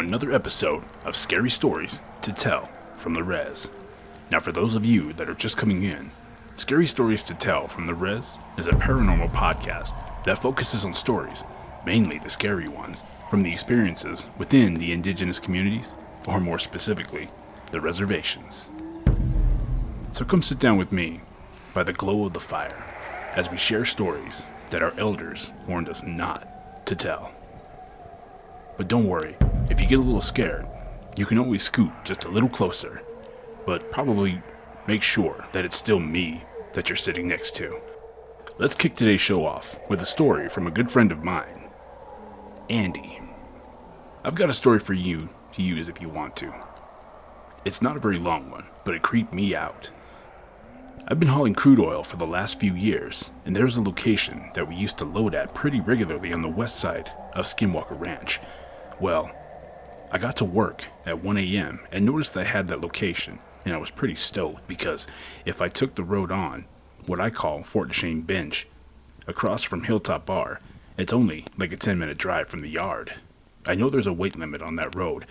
another episode of Scary Stories to Tell from the Res. Now for those of you that are just coming in, Scary Stories to Tell from the Res is a paranormal podcast that focuses on stories, mainly the scary ones, from the experiences within the indigenous communities, or more specifically, the reservations. So come sit down with me by the glow of the fire as we share stories that our elders warned us not to tell. But don't worry, if you get a little scared, you can always scoot just a little closer, but probably make sure that it's still me that you're sitting next to. Let's kick today's show off with a story from a good friend of mine, Andy. I've got a story for you to use if you want to. It's not a very long one, but it creeped me out. I've been hauling crude oil for the last few years, and there's a location that we used to load at pretty regularly on the west side of Skinwalker Ranch. Well, I got to work at 1 a.m. and noticed that I had that location, and I was pretty stoked because if I took the road on, what I call Fort Shane Bench, across from Hilltop Bar, it's only like a 10-minute drive from the yard. I know there's a weight limit on that road,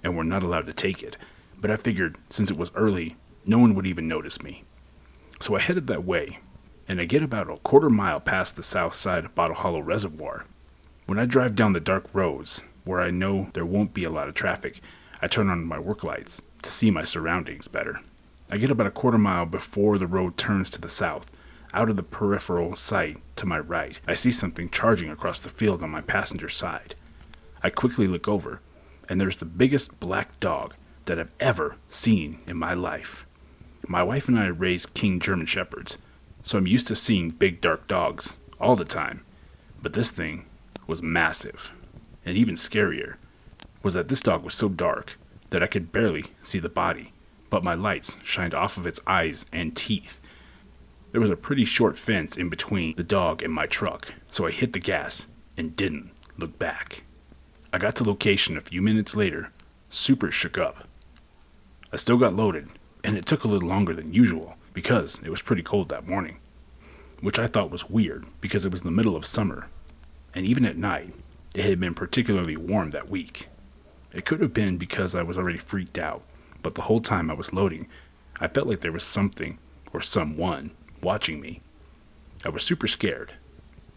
and we're not allowed to take it, but I figured since it was early, no one would even notice me. So I headed that way, and I get about a quarter mile past the south side of Bottle Hollow Reservoir. When I drive down the dark roads, where I know there won't be a lot of traffic, I turn on my work lights to see my surroundings better. I get about a quarter mile before the road turns to the south. Out of the peripheral sight to my right, I see something charging across the field on my passenger side. I quickly look over, and there's the biggest black dog that I've ever seen in my life. My wife and I raised King German Shepherds, so I'm used to seeing big dark dogs all the time, but this thing was massive. And even scarier was that this dog was so dark that I could barely see the body, but my lights shined off of its eyes and teeth. There was a pretty short fence in between the dog and my truck, so I hit the gas and didn't look back. I got to location a few minutes later, super shook up. I still got loaded, and it took a little longer than usual because it was pretty cold that morning, which I thought was weird because it was the middle of summer, and even at night, it had been particularly warm that week. It could have been because I was already freaked out, but the whole time I was loading, I felt like there was something or someone watching me. I was super scared.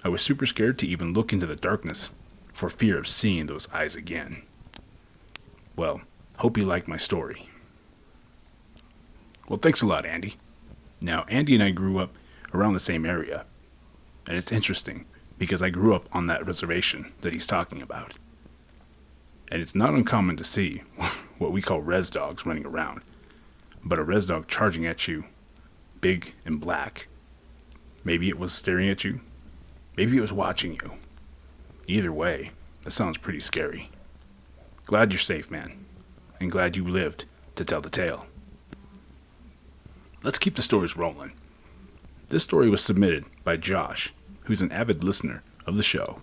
I was super scared to even look into the darkness for fear of seeing those eyes again. Well, hope you liked my story. Well, thanks a lot, Andy. Now, Andy and I grew up around the same area, and it's interesting because I grew up on that reservation that he's talking about. And it's not uncommon to see what we call res dogs running around, but a res dog charging at you, big and black. Maybe it was staring at you, maybe it was watching you. Either way, that sounds pretty scary. Glad you're safe, man, and glad you lived to tell the tale. Let's keep the stories rolling. This story was submitted by Josh, who's an avid listener of the show.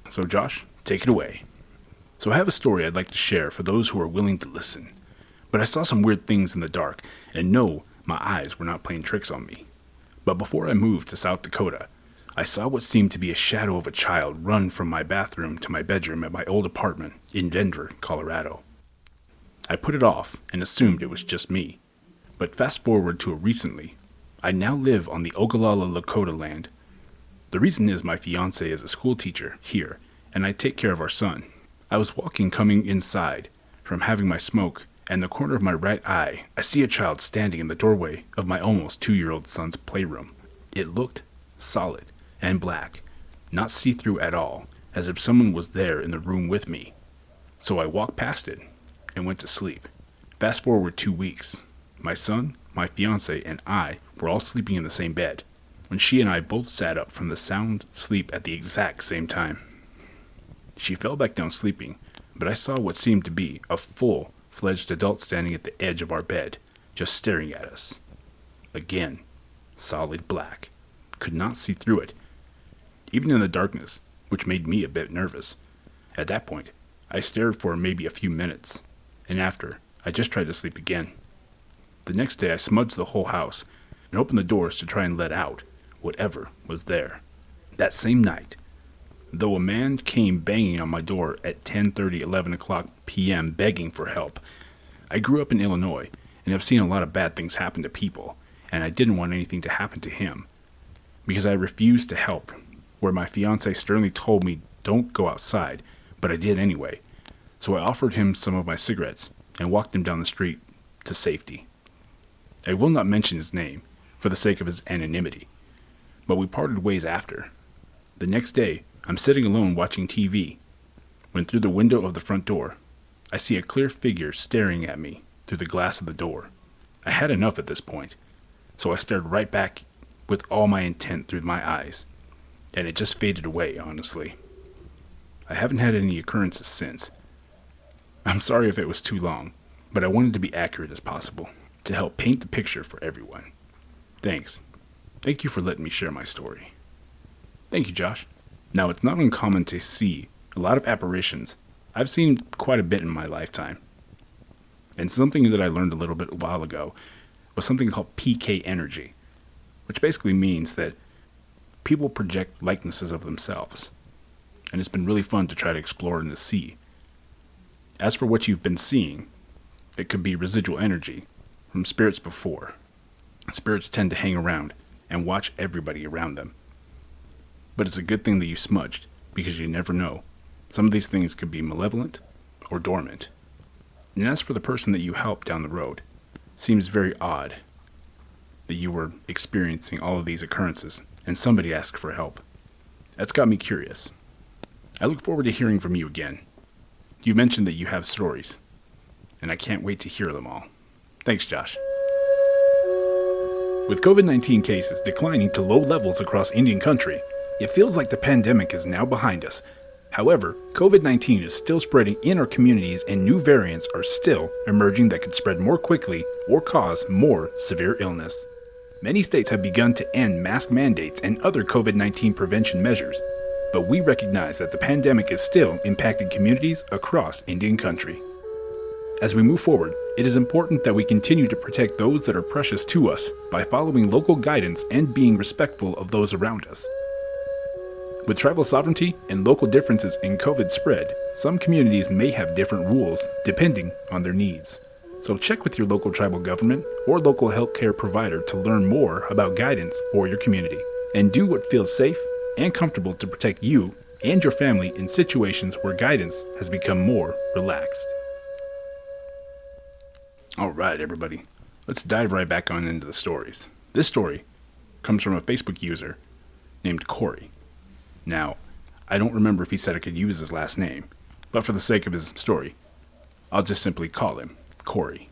So Josh, take it away. So I have a story I'd like to share for those who are willing to listen. But I saw some weird things in the dark, and no, my eyes were not playing tricks on me. But before I moved to South Dakota, I saw what seemed to be a shadow of a child run from my bathroom to my bedroom at my old apartment in Denver, Colorado. I put it off and assumed it was just me. But fast forward to recently, I now live on the Ogallala Lakota land. The reason is my fiance is a school teacher here, and I take care of our son. I was walking coming inside from having my smoke, and the corner of my right eye, I see a child standing in the doorway of my almost 2-year-old son's playroom. It looked solid and black, not see-through at all, as if someone was there in the room with me. So I walked past it and went to sleep. Fast forward 2 weeks. My son, my fiance, and I were all sleeping in the same bed, when she and I both sat up from the sound sleep at the exact same time. She fell back down sleeping, but I saw what seemed to be a full-fledged adult standing at the edge of our bed, just staring at us. Again, solid black. Could not see through it, even in the darkness, which made me a bit nervous. At that point, I stared for maybe a few minutes, and after, I just tried to sleep again. The next day I smudged the whole house and opened the doors to try and let out whatever was there. That same night, though a man came banging on my door at 10:30, 11 o'clock p.m. begging for help. I grew up in Illinois and have seen a lot of bad things happen to people, and I didn't want anything to happen to him. Because I refused to help, where my fiancé sternly told me don't go outside, but I did anyway. So I offered him some of my cigarettes and walked him down the street to safety. I will not mention his name for the sake of his anonymity, but we parted ways after. The next day, I'm sitting alone watching TV, when through the window of the front door, I see a clear figure staring at me through the glass of the door. I had enough at this point, so I stared right back with all my intent through my eyes, and it just faded away, honestly. I haven't had any occurrences since. I'm sorry if it was too long, but I wanted to be accurate as possible to help paint the picture for everyone. Thanks. Thank you for letting me share my story. Thank you, Josh. Now, it's not uncommon to see a lot of apparitions. I've seen quite a bit in my lifetime. And something that I learned a little bit a while ago was something called PK energy, which basically means that people project likenesses of themselves. And it's been really fun to try to explore and to see. As for what you've been seeing, it could be residual energy from spirits before. Spirits tend to hang around and watch everybody around them. But it's a good thing that you smudged, because you never know. Some of these things could be malevolent or dormant. And as for the person that you helped down the road, seems very odd that you were experiencing all of these occurrences and somebody asked for help. That's got me curious. I look forward to hearing from you again. You mentioned that you have stories, and I can't wait to hear them all. Thanks, Josh. With COVID-19 cases declining to low levels across Indian country, it feels like the pandemic is now behind us. However, COVID-19 is still spreading in our communities and new variants are still emerging that could spread more quickly or cause more severe illness. Many states have begun to end mask mandates and other COVID-19 prevention measures, but we recognize that the pandemic is still impacting communities across Indian country. As we move forward, it is important that we continue to protect those that are precious to us by following local guidance and being respectful of those around us. With tribal sovereignty and local differences in COVID spread, some communities may have different rules depending on their needs. So check with your local tribal government or local healthcare provider to learn more about guidance for your community, and do what feels safe and comfortable to protect you and your family in situations where guidance has become more relaxed. All right, everybody, let's dive right back on into the stories. This story comes from a Facebook user named Corey. Now, I don't remember if he said I could use his last name, but for the sake of his story, I'll just simply call him Corey.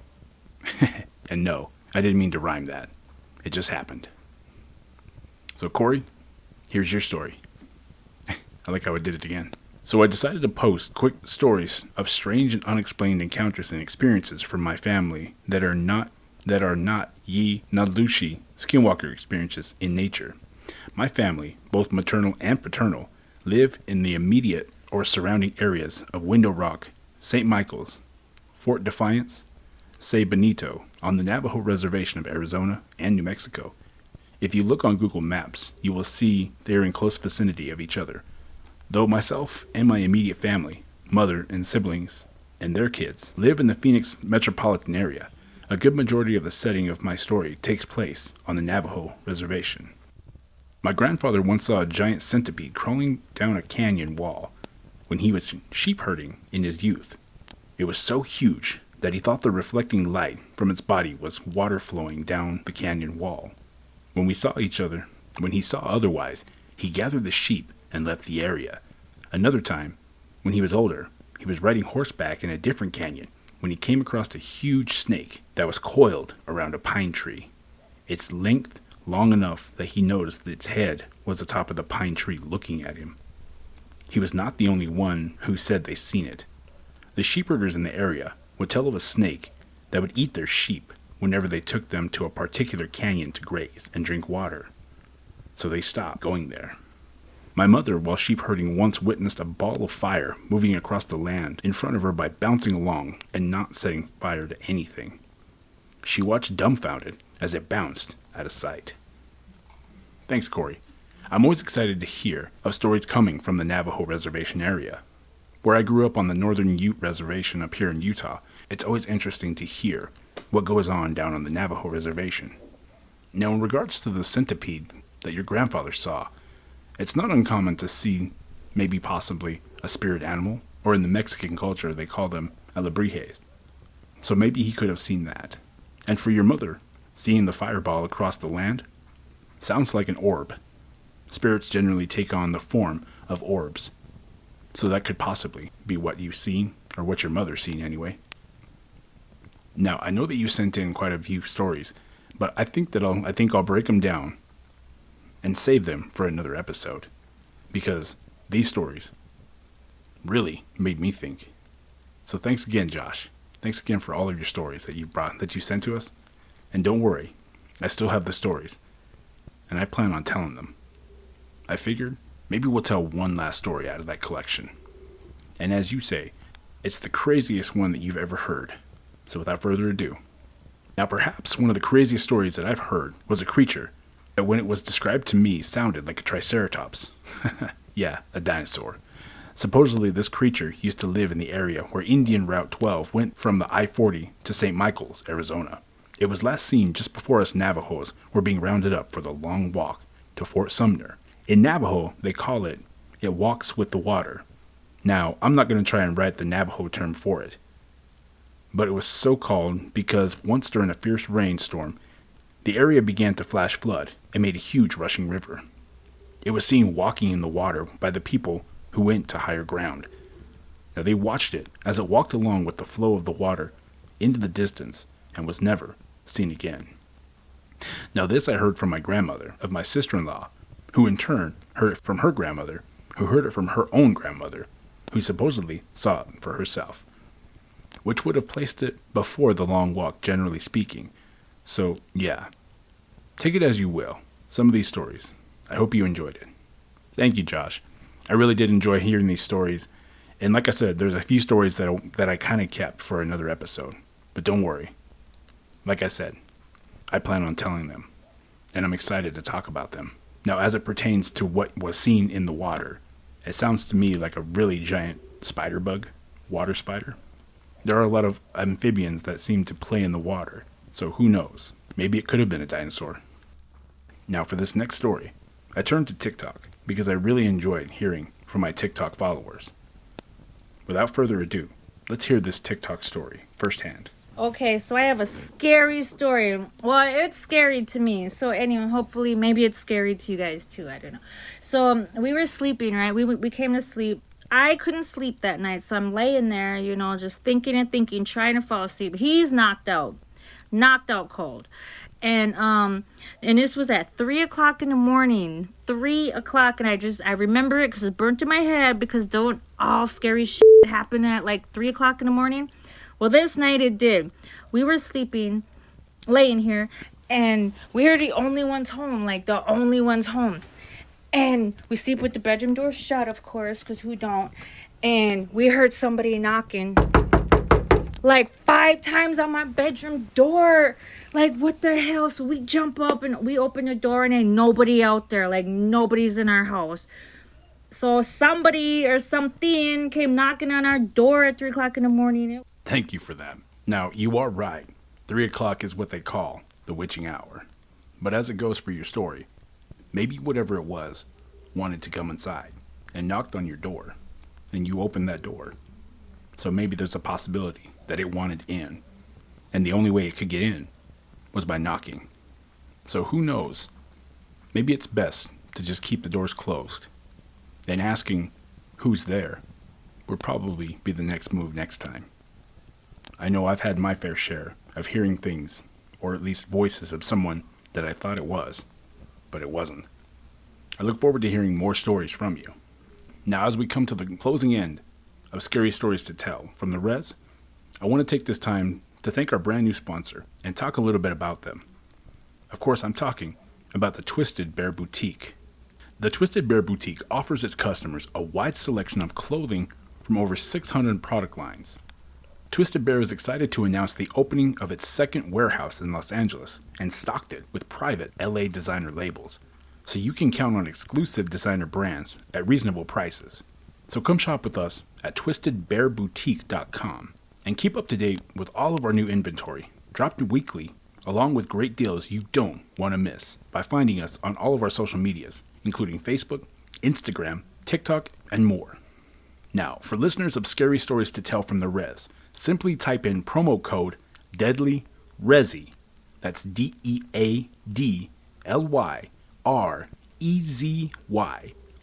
And no, I didn't mean to rhyme that. It just happened. So Corey, here's your story. I like how I did it again. So I decided to post quick stories of strange and unexplained encounters and experiences from my family that are not ye Nalushi Skinwalker experiences in nature. My family, both maternal and paternal, live in the immediate or surrounding areas of Window Rock, St. Michael's, Fort Defiance, Say Benito, on the Navajo Reservation of Arizona and New Mexico. If you look on Google Maps, you will see they are in close vicinity of each other. Though myself and my immediate family, mother and siblings, and their kids, live in the Phoenix metropolitan area, a good majority of the setting of my story takes place on the Navajo Reservation. My grandfather once saw a giant centipede crawling down a canyon wall when he was sheep herding in his youth. It was so huge that he thought the reflecting light from its body was water flowing down the canyon wall. When he saw otherwise, he gathered the sheep and left the area. Another time, when he was older, he was riding horseback in a different canyon when he came across a huge snake that was coiled around a pine tree. Its length long enough that he noticed that its head was atop of the pine tree looking at him. He was not the only one who said they seen it. The sheepherders in the area would tell of a snake that would eat their sheep whenever they took them to a particular canyon to graze and drink water. So they stopped going there. My mother, while sheep herding, once witnessed a ball of fire moving across the land in front of her by bouncing along and not setting fire to anything. She watched dumbfounded as it bounced out of sight. Thanks, Corey. I'm always excited to hear of stories coming from the Navajo Reservation area. Where I grew up on the Northern Ute Reservation up here in Utah, it's always interesting to hear what goes on down on the Navajo Reservation. Now, in regards to the centipede that your grandfather saw, it's not uncommon to see maybe possibly a spirit animal, or in the Mexican culture they call them alebrijes. So maybe he could have seen that. And for your mother, seeing the fireball across the land, sounds like an orb. Spirits generally take on the form of orbs. So that could possibly be what you've seen, or what your mother's seen anyway. Now, I know that you sent in quite a few stories, but I think I'll break them down and save them for another episode, because these stories really made me think. So thanks again, Josh. Thanks again for all of your stories that you sent to us. And don't worry, I still have the stories, and I plan on telling them. I figured maybe we'll tell one last story out of that collection. And as you say, it's the craziest one that you've ever heard. So without further ado, now perhaps one of the craziest stories that I've heard was a creature that when it was described to me sounded like a Triceratops. Yeah, a dinosaur. Supposedly this creature used to live in the area where Indian Route 12 went from the I-40 to St. Michael's, Arizona. It was last seen just before us Navajos were being rounded up for the long walk to Fort Sumner. In Navajo, they call it walks with the water. Now, I'm not going to try and write the Navajo term for it, but it was so called because once during a fierce rainstorm, the area began to flash flood and made a huge rushing river. It was seen walking in the water by the people who went to higher ground. Now, they watched it as it walked along with the flow of the water into the distance and was never seen again. Now, this I heard from my grandmother of my sister-in-law, who in turn heard it from her grandmother, who heard it from her own grandmother, who supposedly saw it for herself, which would have placed it before the long walk, generally speaking. So, yeah, take it as you will, some of these stories. I hope you enjoyed it. Thank you, Josh. I really did enjoy hearing these stories, and like I said, there's a few stories that I kind of kept for another episode, but don't worry. Like I said, I plan on telling them, and I'm excited to talk about them. Now, as it pertains to what was seen in the water, it sounds to me like a really giant spider bug, water spider. There are a lot of amphibians that seem to play in the water, so who knows? Maybe it could have been a dinosaur. Now, for this next story, I turned to TikTok because I really enjoyed hearing from my TikTok followers. Without further ado, let's hear this TikTok story firsthand. Okay, so I have a scary story. Well, it's scary to me. So anyway, hopefully, maybe it's scary to you guys too. I don't know. So we were sleeping, right? We came to sleep. I couldn't sleep that night, so I'm laying there, just thinking and thinking, trying to fall asleep. He's knocked out cold. And this was at 3 o'clock in the morning, 3 o'clock. And I remember it because it burnt in my head, because don't all scary shit happen at like 3 o'clock in the morning. Well, this night it did. We were sleeping, laying here, and we were the only ones home, And we sleep with the bedroom door shut, of course, because who don't? And we heard somebody knocking like 5 times on my bedroom door. Like, what the hell? So we jump up and we open the door, and ain't nobody out there. Like, nobody's in our house. So somebody or something came knocking on our door at 3 o'clock in the morning. Thank you for that. Now, you are right. 3 o'clock is what they call the witching hour. But as it goes for your story, maybe whatever it was wanted to come inside and knocked on your door, and you opened that door. So maybe there's a possibility that it wanted in, and the only way it could get in was by knocking. So who knows? Maybe it's best to just keep the doors closed. Then asking who's there would probably be the next move next time. I know I've had my fair share of hearing things, or at least voices of someone that I thought it was, but it wasn't. I look forward to hearing more stories from you. Now, as we come to the closing end of Scary Stories to Tell from the Res, I want to take this time to thank our brand new sponsor and talk a little bit about them. Of course, I'm talking about the Twisted Bear Boutique. The Twisted Bear Boutique offers its customers a wide selection of clothing from over 600 product lines. Twisted Bear is excited to announce the opening of its second warehouse in Los Angeles and stocked it with private LA designer labels. so you can count on exclusive designer brands at reasonable prices. So come shop with us at twistedbearboutique.com and keep up to date with all of our new inventory, dropped weekly, along with great deals you don't want to miss by finding us on all of our social medias, including Facebook, Instagram, TikTok, and more. Now, for listeners of Scary Stories to Tell from the Res, simply type in promo code DEADLYREZY, that's DEADLYREZY,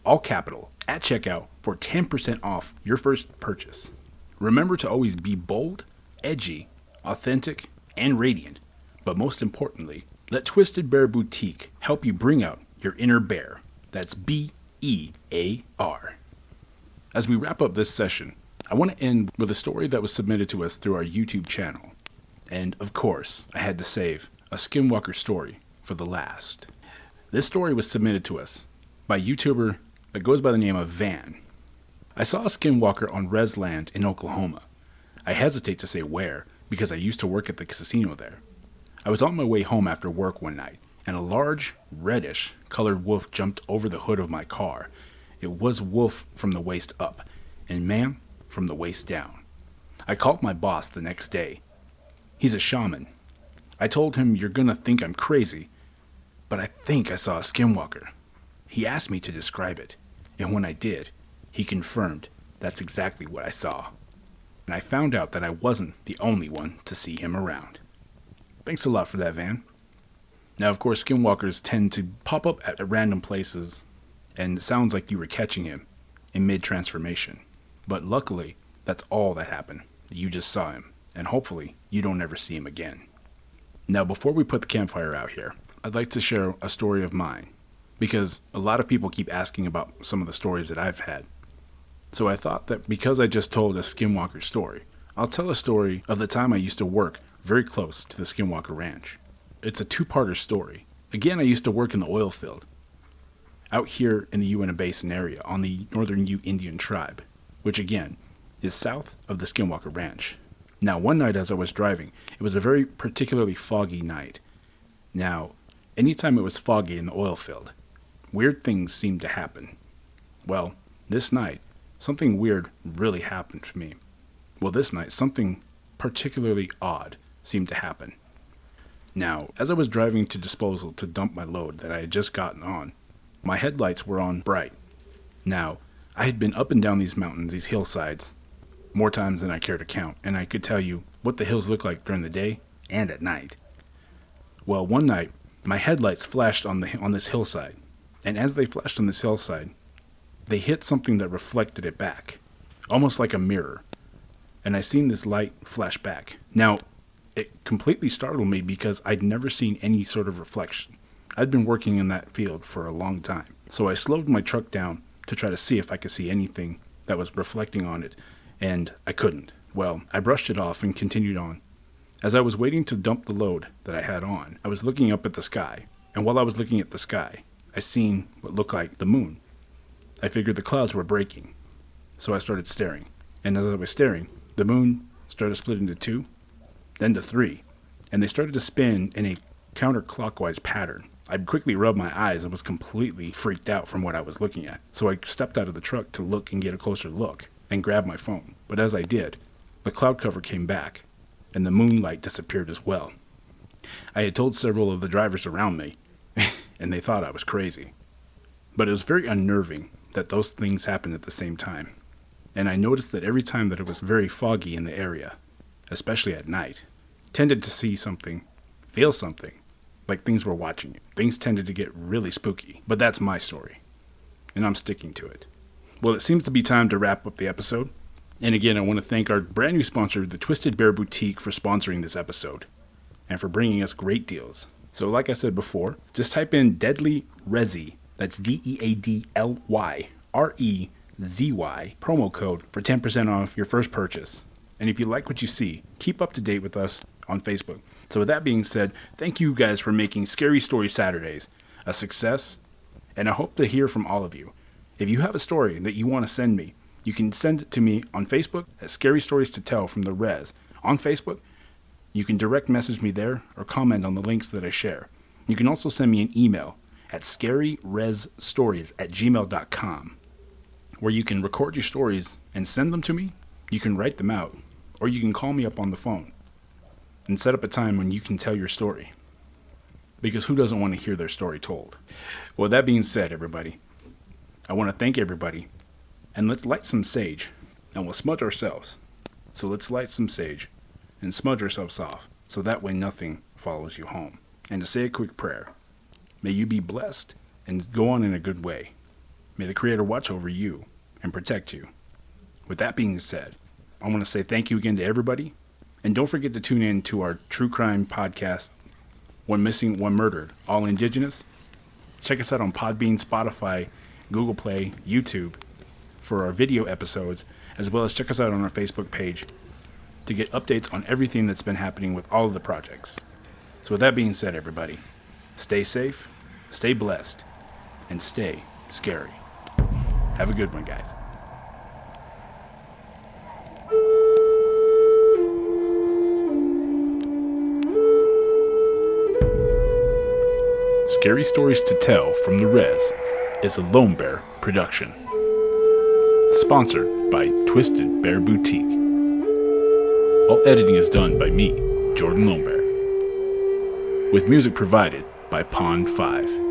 all capital, at checkout for 10% off your first purchase. Remember to always be bold, edgy, authentic, and radiant, but most importantly, let Twisted Bear Boutique help you bring out your inner bear. That's BEAR. As we wrap up this session, I want to end with a story that was submitted to us through our YouTube channel. And of course, I had to save a Skinwalker story for the last. This story was submitted to us by a YouTuber that goes by the name of Van. I saw a Skinwalker on Res Land in Oklahoma. I hesitate to say where because I used to work at the casino there. I was on my way home after work one night, and a large, reddish colored wolf jumped over the hood of my car. It was wolf from the waist up, and man from the waist down. I called my boss the next day. He's a shaman. I told him, "You're gonna think I'm crazy, but I think I saw a Skinwalker." He asked me to describe it, and when I did, he confirmed that's exactly what I saw. And I found out that I wasn't the only one to see him around. Thanks a lot for that, Van. Now, of course, Skinwalkers tend to pop up at random places, and it sounds like you were catching him in mid-transformation. But luckily, that's all that happened. You just saw him, and hopefully, you don't ever see him again. Now, before we put the campfire out here, I'd like to share a story of mine, because a lot of people keep asking about some of the stories that I've had. So I thought that because I just told a Skinwalker story, I'll tell a story of the time I used to work very close to the Skinwalker Ranch. It's a two-parter story. Again, I used to work in the oil field, out here in the Uinta Basin area on the Northern Ute Indian tribe, which again is south of the Skinwalker Ranch. Now, one night as I was driving, it was a very particularly foggy night. Now, anytime it was foggy in the oil field, weird things seemed to happen. Well, this night, something weird really happened to me. Well, this night, something particularly odd seemed to happen. Now, as I was driving to disposal to dump my load that I had just gotten on, my headlights were on bright. Now, I had been up and down these mountains, these hillsides, more times than I care to count, and I could tell you what the hills look like during the day and at night. Well, one night, my headlights flashed on this hillside, and as they flashed on this hillside, they hit something that reflected it back, almost like a mirror, and I seen this light flash back. Now, it completely startled me because I'd never seen any sort of reflection. I'd been working in that field for a long time, so I slowed my truck down to try to see if I could see anything that was reflecting on it, and I couldn't. Well, I brushed it off and continued on. As I was waiting to dump the load that I had on, I was looking up at the sky, and while I was looking at the sky, I seen what looked like the moon. I figured the clouds were breaking, so I started staring, and as I was staring, the moon started splitting into two, then to three, and they started to spin in a counterclockwise pattern. I quickly rubbed my eyes and was completely freaked out from what I was looking at, so I stepped out of the truck to look and get a closer look, and grabbed my phone. But as I did, the cloud cover came back, and the moonlight disappeared as well. I had told several of the drivers around me, and they thought I was crazy. But it was very unnerving that those things happened at the same time. And I noticed that every time that it was very foggy in the area, especially at night, tended to see something, feel something, like things were watching you. Things tended to get really spooky. But that's my story, and I'm sticking to it. Well, it seems to be time to wrap up the episode. And again, I want to thank our brand new sponsor, the Twisted Bear Boutique, for sponsoring this episode, and for bringing us great deals. So like I said before, just type in Deadly Rezi, that's DEADLYREZY, promo code for 10% off your first purchase. And if you like what you see, keep up to date with us on Facebook. So with that being said, thank you guys for making Scary Story Saturdays a success, and I hope to hear from all of you. If you have a story that you want to send me, you can send it to me on Facebook at Scary Stories to Tell from the Res. On Facebook, you can direct message me there or comment on the links that I share. You can also send me an email at scaryresstories@gmail.com, where you can record your stories and send them to me. You can write them out, or you can call me up on the phone and set up a time when you can tell your story. Because who doesn't want to hear their story told? Well, that being said, everybody, I want to thank everybody, and let's light some sage, and we'll smudge ourselves. So let's light some sage and smudge ourselves off, so that way nothing follows you home. And to say a quick prayer, may you be blessed and go on in a good way. May the Creator watch over you and protect you. With that being said, I want to say thank you again to everybody, and don't forget to tune in to our true crime podcast, One Missing, One Murdered, all indigenous. Check us out on Podbean, Spotify, Google Play, YouTube for our video episodes, as well as check us out on our Facebook page to get updates on everything that's been happening with all of the projects. So with that being said, everybody, stay safe, stay blessed, and stay scary. Have a good one, guys. Scary Stories to Tell from the Res is a Lone Bear production. Sponsored by Twisted Bear Boutique. All editing is done by me, Jordan Lone Bear, with music provided by Pond 5.